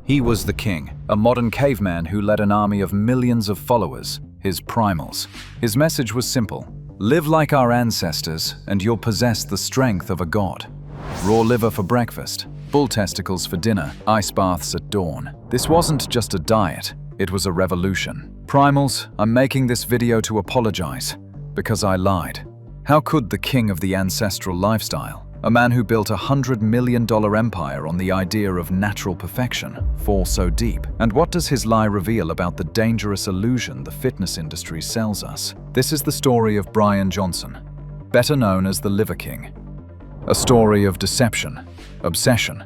He was the king, a modern caveman who led an army of millions of followers, his Primals. His message was simple: live like our ancestors and you'll possess the strength of a god. Raw liver for breakfast, bull testicles for dinner, ice baths at dawn. This wasn't just a diet, it was a revolution. Primals, I'm making this video to apologize, because I lied. How could the king of the ancestral lifestyle, a man who built $100 million empire on the idea of natural perfection, fall so deep? And what does his lie reveal about the dangerous illusion the fitness industry sells us? This is the story of Brian Johnson, better known as the Liver King. A story of deception, obsession,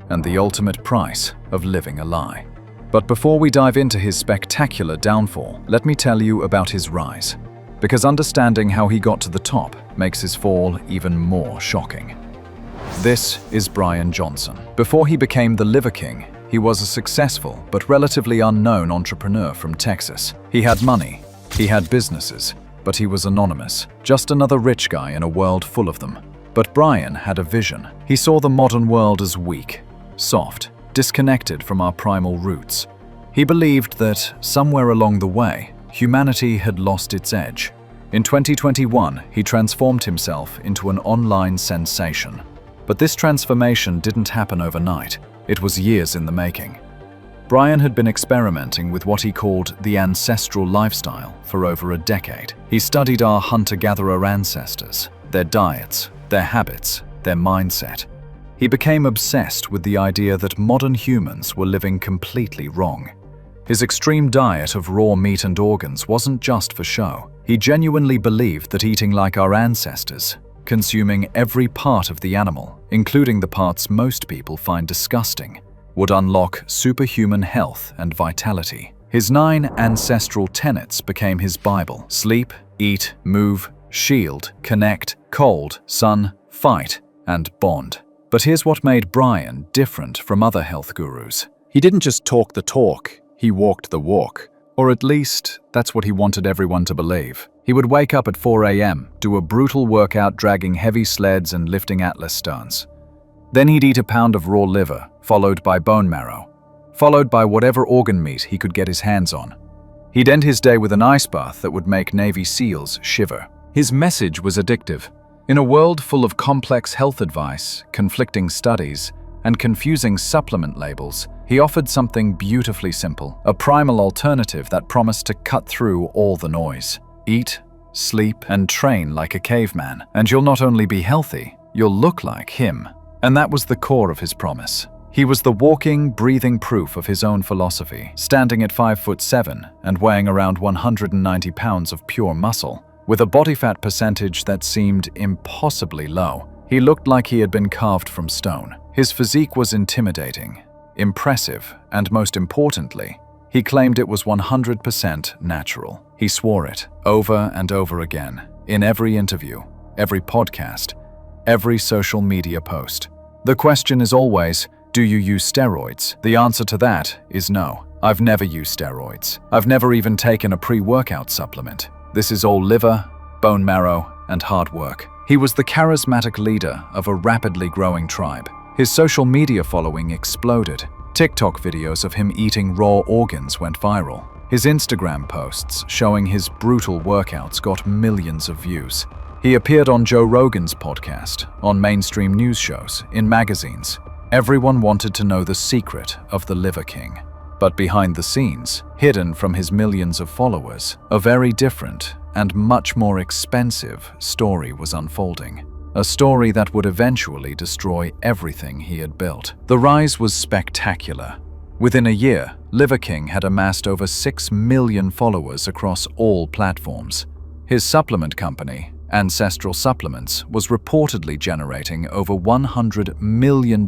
and the ultimate price of living a lie. But before we dive into his spectacular downfall, let me tell you about his rise, because understanding how he got to the top makes his fall even more shocking. This is Brian Johnson. Before he became the Liver King, he was a successful but relatively unknown entrepreneur from Texas. He had money, he had businesses, but he was anonymous, just another rich guy in a world full of them. But Brian had a vision. He saw the modern world as weak, soft, disconnected from our primal roots. He believed that, somewhere along the way, humanity had lost its edge. In 2021, he transformed himself into an online sensation. But this transformation didn't happen overnight. It was years in the making. Brian had been experimenting with what he called the ancestral lifestyle for over a decade. He studied our hunter-gatherer ancestors, their diets, their habits, their mindset. He became obsessed with the idea that modern humans were living completely wrong. His extreme diet of raw meat and organs wasn't just for show. He genuinely believed that eating like our ancestors, consuming every part of the animal, including the parts most people find disgusting, would unlock superhuman health and vitality. His 9 ancestral tenets became his Bible: sleep, eat, move, shield, connect, cold, sun, fight, and bond. But here's what made Brian different from other health gurus. He didn't just talk the talk, he walked the walk. Or at least, that's what he wanted everyone to believe. He would wake up at 4 a.m., do a brutal workout dragging heavy sleds and lifting Atlas stones. Then he'd eat a pound of raw liver, followed by bone marrow, followed by whatever organ meat he could get his hands on. He'd end his day with an ice bath that would make Navy SEALs shiver. His message was addictive. In a world full of complex health advice, conflicting studies, and confusing supplement labels, he offered something beautifully simple, a primal alternative that promised to cut through all the noise. Eat, sleep, and train like a caveman, and you'll not only be healthy, you'll look like him. And that was the core of his promise. He was the walking, breathing proof of his own philosophy, standing at 5'7" and weighing around 190 pounds of pure muscle. With a body fat percentage that seemed impossibly low, he looked like he had been carved from stone. His physique was intimidating, impressive, and most importantly, he claimed it was 100% natural. He swore it over and over again, in every interview, every podcast, every social media post. The question is always, do you use steroids? The answer to that is no. I've never used steroids. I've never even taken a pre-workout supplement. This is all liver, bone marrow, and hard work. He was the charismatic leader of a rapidly growing tribe. His social media following exploded. TikTok videos of him eating raw organs went viral. His Instagram posts showing his brutal workouts got millions of views. He appeared on Joe Rogan's podcast, on mainstream news shows, in magazines. Everyone wanted to know the secret of the Liver King. But behind the scenes, hidden from his millions of followers, a very different and much more expensive story was unfolding. A story that would eventually destroy everything he had built. The rise was spectacular. Within a year, Liver King had amassed over 6 million followers across all platforms. His supplement company, Ancestral Supplements, was reportedly generating over $100 million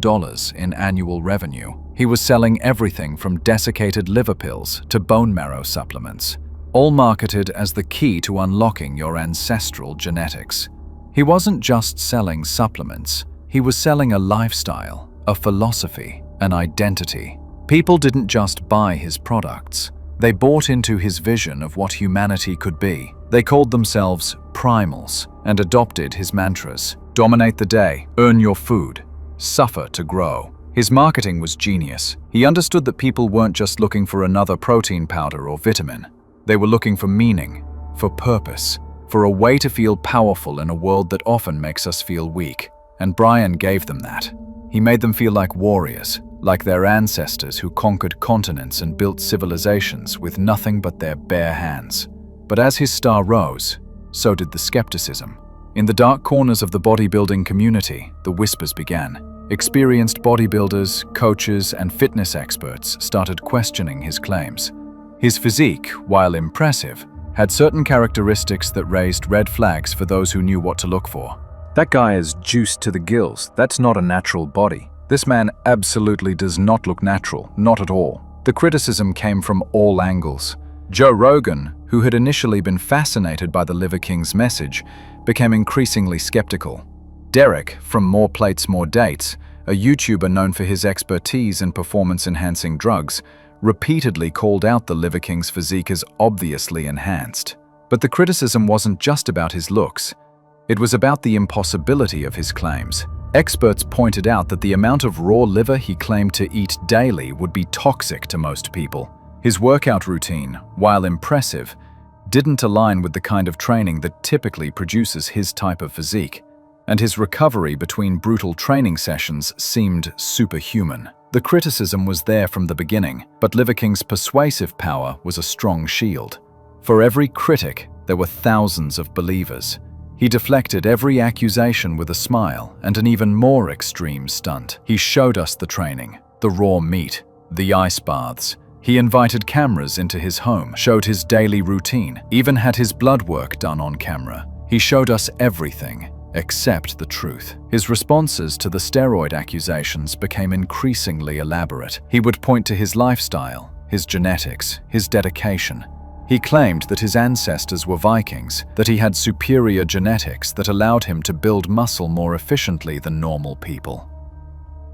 in annual revenue. He was selling everything from desiccated liver pills to bone marrow supplements, all marketed as the key to unlocking your ancestral genetics. He wasn't just selling supplements, he was selling a lifestyle, a philosophy, an identity. People didn't just buy his products, they bought into his vision of what humanity could be. They called themselves Primals and adopted his mantras: dominate the day, earn your food, suffer to grow. His marketing was genius. He understood that people weren't just looking for another protein powder or vitamin. They were looking for meaning, for purpose, for a way to feel powerful in a world that often makes us feel weak. And Brian gave them that. He made them feel like warriors, like their ancestors who conquered continents and built civilizations with nothing but their bare hands. But as his star rose, so did the skepticism. In the dark corners of the bodybuilding community, the whispers began. Experienced bodybuilders, coaches, and fitness experts started questioning his claims. His physique, while impressive, had certain characteristics that raised red flags for those who knew what to look for. That guy is juiced to the gills. That's not a natural body. This man absolutely does not look natural, not at all. The criticism came from all angles. Joe Rogan, who had initially been fascinated by the Liver King's message, became increasingly skeptical. Derek, from More Plates, More Dates, a YouTuber known for his expertise in performance-enhancing drugs, repeatedly called out the Liver King's physique as obviously enhanced. But the criticism wasn't just about his looks. It was about the impossibility of his claims. Experts pointed out that the amount of raw liver he claimed to eat daily would be toxic to most people. His workout routine, while impressive, didn't align with the kind of training that typically produces his type of physique, and his recovery between brutal training sessions seemed superhuman. The criticism was there from the beginning, but Liver King's persuasive power was a strong shield. For every critic, there were thousands of believers. He deflected every accusation with a smile and an even more extreme stunt. He showed us the training, the raw meat, the ice baths. He invited cameras into his home, showed his daily routine, even had his blood work done on camera. He showed us everything except the truth. His responses to the steroid accusations became increasingly elaborate. He would point to his lifestyle, his genetics, his dedication. He claimed that his ancestors were Vikings, that he had superior genetics that allowed him to build muscle more efficiently than normal people.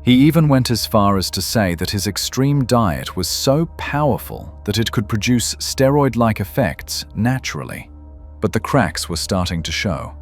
He even went as far as to say that his extreme diet was so powerful that it could produce steroid-like effects naturally. But the cracks were starting to show.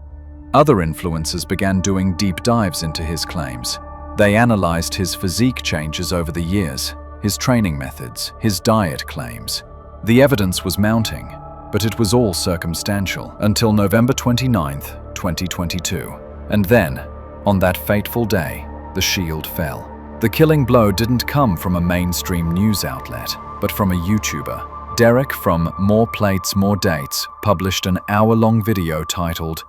Other influencers began doing deep dives into his claims. They analyzed his physique changes over the years, his training methods, his diet claims. The evidence was mounting, but it was all circumstantial until November 29th, 2022. And then, on that fateful day, the shield fell. The killing blow didn't come from a mainstream news outlet, but from a YouTuber. Derek from More Plates, More Dates published an hour-long video titled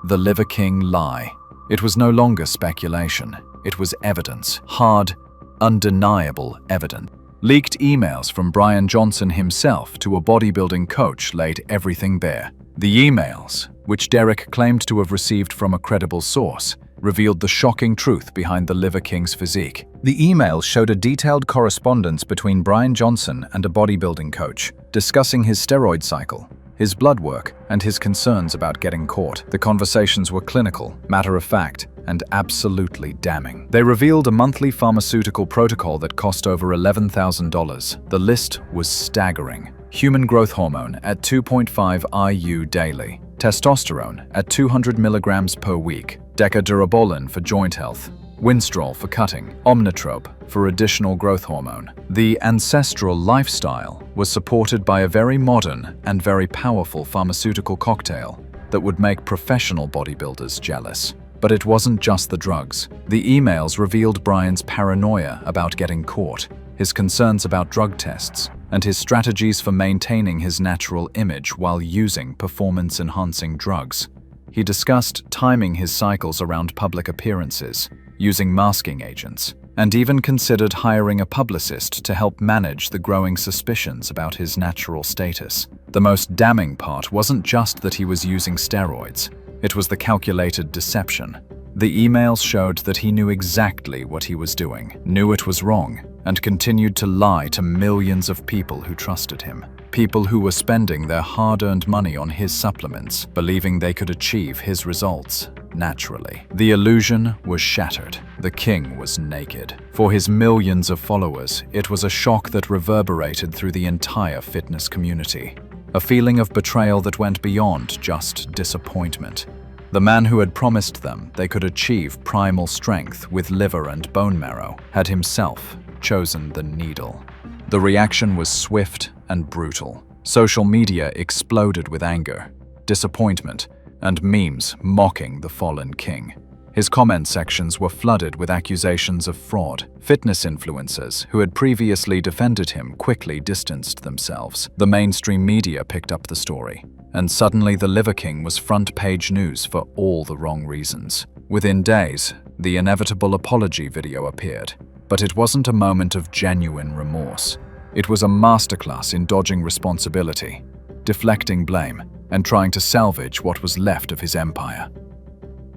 "The Liver King Lie." It was no longer speculation. It was evidence. Hard, undeniable evidence. Leaked emails from Brian Johnson himself to a bodybuilding coach laid everything bare. The emails, which Derek claimed to have received from a credible source, revealed the shocking truth behind the Liver King's physique. The emails showed a detailed correspondence between Brian Johnson and a bodybuilding coach, discussing his steroid cycle, his blood work, and his concerns about getting caught. The conversations were clinical, matter-of-fact, and absolutely damning. They revealed a monthly pharmaceutical protocol that cost over $11,000. The list was staggering. Human growth hormone at 2.5 IU daily, testosterone at 200 milligrams per week, decadurabolin for joint health, Winstrol for cutting, Omnitrope for additional growth hormone. The ancestral lifestyle was supported by a very modern and very powerful pharmaceutical cocktail that would make professional bodybuilders jealous. But it wasn't just the drugs. The emails revealed Brian's paranoia about getting caught, his concerns about drug tests, and his strategies for maintaining his natural image while using performance-enhancing drugs. He discussed timing his cycles around public appearances, using masking agents, and even considered hiring a publicist to help manage the growing suspicions about his natural status. The most damning part wasn't just that he was using steroids. It was the calculated deception. The emails showed that he knew exactly what he was doing, knew it was wrong, and continued to lie to millions of people who trusted him. People who were spending their hard-earned money on his supplements, believing they could achieve his results naturally. The illusion was shattered. The king was naked. For his millions of followers, it was a shock that reverberated through the entire fitness community. A feeling of betrayal that went beyond just disappointment. The man who had promised them they could achieve primal strength with liver and bone marrow had himself chosen the needle. The reaction was swift and brutal. Social media exploded with anger, disappointment, and memes mocking the fallen king. His comment sections were flooded with accusations of fraud. Fitness influencers who had previously defended him quickly distanced themselves. The mainstream media picked up the story, and suddenly the Liver King was front-page news for all the wrong reasons. Within days, the inevitable apology video appeared, but it wasn't a moment of genuine remorse. It was a masterclass in dodging responsibility, deflecting blame, and trying to salvage what was left of his empire.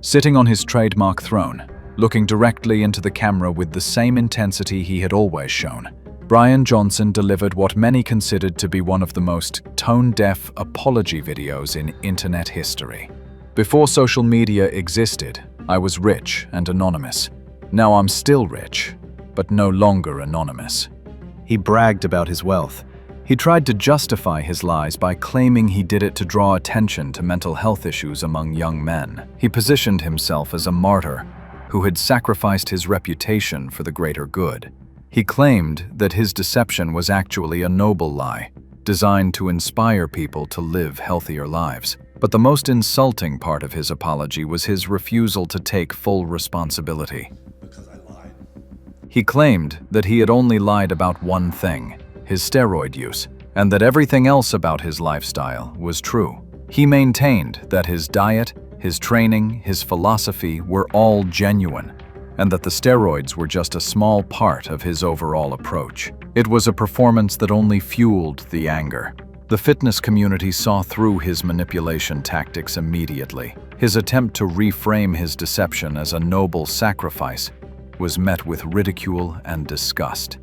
Sitting on his trademark throne, looking directly into the camera with the same intensity he had always shown, Bryan Johnson delivered what many considered to be one of the most tone-deaf apology videos in internet history. Before social media existed, I was rich and anonymous. Now I'm still rich, but no longer anonymous. He bragged about his wealth. He tried to justify his lies by claiming he did it to draw attention to mental health issues among young men. He positioned himself as a martyr who had sacrificed his reputation for the greater good. He claimed that his deception was actually a noble lie, designed to inspire people to live healthier lives. But the most insulting part of his apology was his refusal to take full responsibility. Because I lied. He claimed that he had only lied about one thing, his steroid use, and that everything else about his lifestyle was true. He maintained that his diet, his training, his philosophy were all genuine, and that the steroids were just a small part of his overall approach. It was a performance that only fueled the anger. The fitness community saw through his manipulation tactics immediately. His attempt to reframe his deception as a noble sacrifice was met with ridicule and disgust.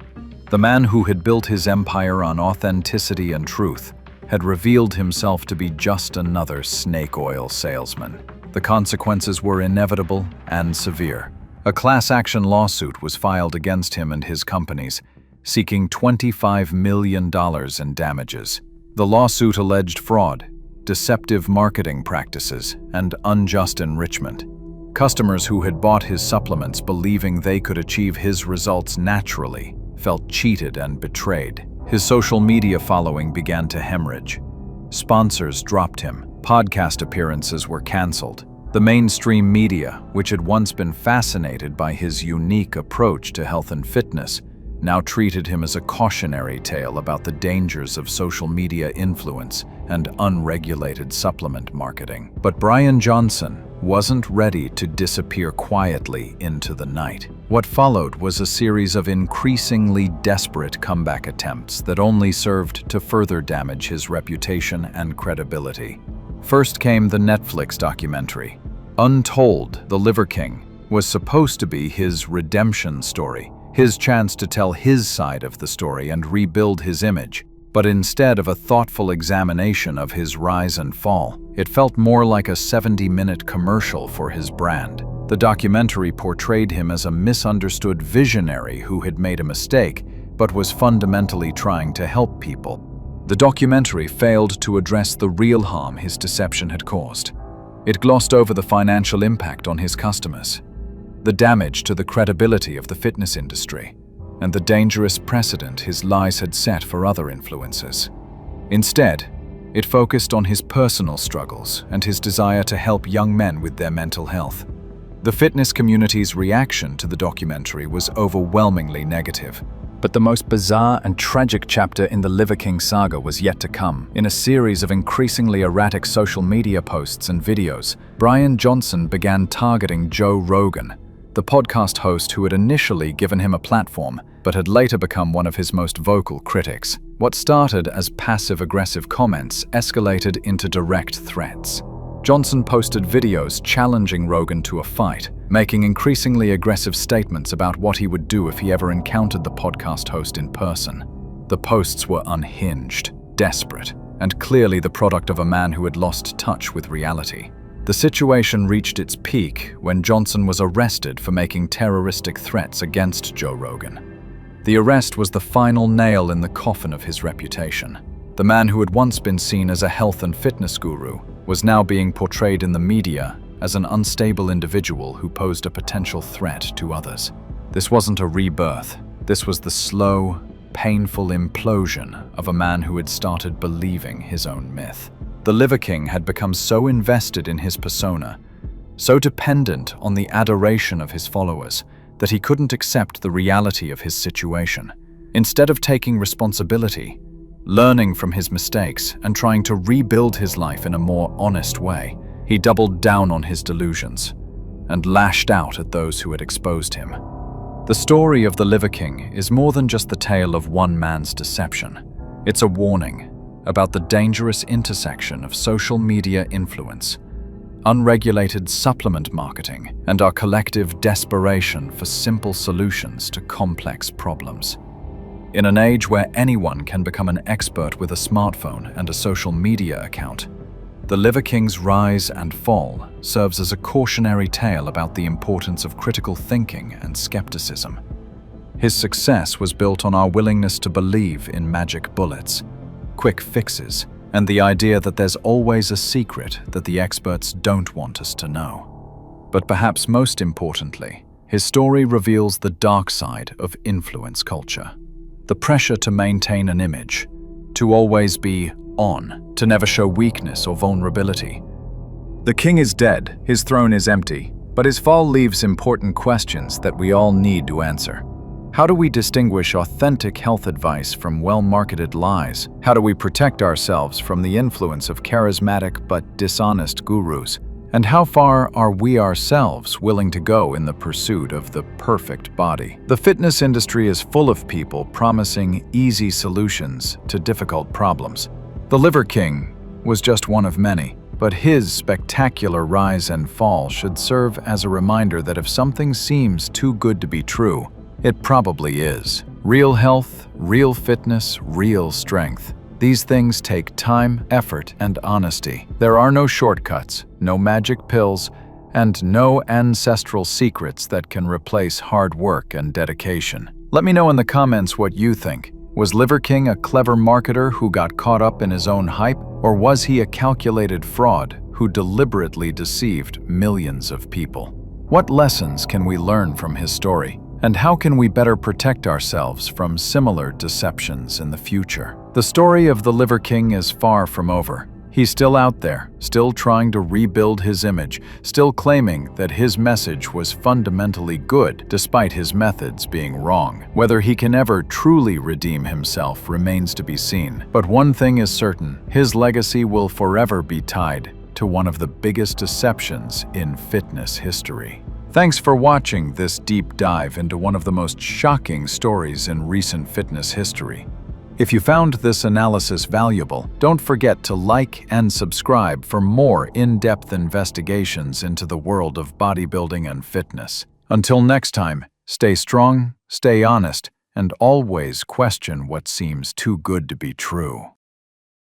The man who had built his empire on authenticity and truth had revealed himself to be just another snake oil salesman. The consequences were inevitable and severe. A class action lawsuit was filed against him and his companies, seeking $25 million in damages. The lawsuit alleged fraud, deceptive marketing practices, and unjust enrichment. Customers who had bought his supplements believing they could achieve his results naturally felt cheated and betrayed. His social media following began to hemorrhage. Sponsors dropped him. Podcast appearances were canceled. The mainstream media, which had once been fascinated by his unique approach to health and fitness, now treated him as a cautionary tale about the dangers of social media influence and unregulated supplement marketing. But Bryan Johnson wasn't ready to disappear quietly into the night. What followed was a series of increasingly desperate comeback attempts that only served to further damage his reputation and credibility. First came the Netflix documentary. Untold, The Liver King was supposed to be his redemption story, his chance to tell his side of the story and rebuild his image. But instead of a thoughtful examination of his rise and fall, it felt more like a 70-minute commercial for his brand. The documentary portrayed him as a misunderstood visionary who had made a mistake, but was fundamentally trying to help people. The documentary failed to address the real harm his deception had caused. It glossed over the financial impact on his customers, the damage to the credibility of the fitness industry, and the dangerous precedent his lies had set for other influencers. Instead, it focused on his personal struggles and his desire to help young men with their mental health. The fitness community's reaction to the documentary was overwhelmingly negative. But the most bizarre and tragic chapter in the Liver King saga was yet to come. In a series of increasingly erratic social media posts and videos, Bryan Johnson began targeting Joe Rogan, the podcast host who had initially given him a platform, but had later become one of his most vocal critics. What started as passive-aggressive comments escalated into direct threats. Johnson posted videos challenging Rogan to a fight, making increasingly aggressive statements about what he would do if he ever encountered the podcast host in person. The posts were unhinged, desperate, and clearly the product of a man who had lost touch with reality. The situation reached its peak when Johnson was arrested for making terroristic threats against Joe Rogan. The arrest was the final nail in the coffin of his reputation. The man who had once been seen as a health and fitness guru was now being portrayed in the media as an unstable individual who posed a potential threat to others. This wasn't a rebirth. This was the slow, painful implosion of a man who had started believing his own myth. The Liver King had become so invested in his persona, so dependent on the adoration of his followers, that he couldn't accept the reality of his situation. Instead of taking responsibility, learning from his mistakes, and trying to rebuild his life in a more honest way, he doubled down on his delusions and lashed out at those who had exposed him. The story of the Liver King is more than just the tale of one man's deception. It's a warning about the dangerous intersection of social media influence, unregulated supplement marketing, and our collective desperation for simple solutions to complex problems. In an age where anyone can become an expert with a smartphone and a social media account, the Liver King's rise and fall serves as a cautionary tale about the importance of critical thinking and skepticism. His success was built on our willingness to believe in magic bullets, quick fixes, and the idea that there's always a secret that the experts don't want us to know. But perhaps most importantly, his story reveals the dark side of influence culture. The pressure to maintain an image, to always be on, to never show weakness or vulnerability. The king is dead, his throne is empty, but his fall leaves important questions that we all need to answer. How do we distinguish authentic health advice from well-marketed lies? How do we protect ourselves from the influence of charismatic but dishonest gurus? And how far are we ourselves willing to go in the pursuit of the perfect body? The fitness industry is full of people promising easy solutions to difficult problems. The Liver King was just one of many, but his spectacular rise and fall should serve as a reminder that if something seems too good to be true, it probably is. Real health, real fitness, real strength. These things take time, effort, and honesty. There are no shortcuts, no magic pills, and no ancestral secrets that can replace hard work and dedication. Let me know in the comments what you think. Was Liver King a clever marketer who got caught up in his own hype, or was he a calculated fraud who deliberately deceived millions of people? What lessons can we learn from his story? And how can we better protect ourselves from similar deceptions in the future? The story of the Liver King is far from over. He's still out there, still trying to rebuild his image, still claiming that his message was fundamentally good despite his methods being wrong. Whether he can ever truly redeem himself remains to be seen. But one thing is certain, his legacy will forever be tied to one of the biggest deceptions in fitness history. Thanks for watching this deep dive into one of the most shocking stories in recent fitness history. If you found this analysis valuable, don't forget to like and subscribe for more in-depth investigations into the world of bodybuilding and fitness. Until next time, stay strong, stay honest, and always question what seems too good to be true.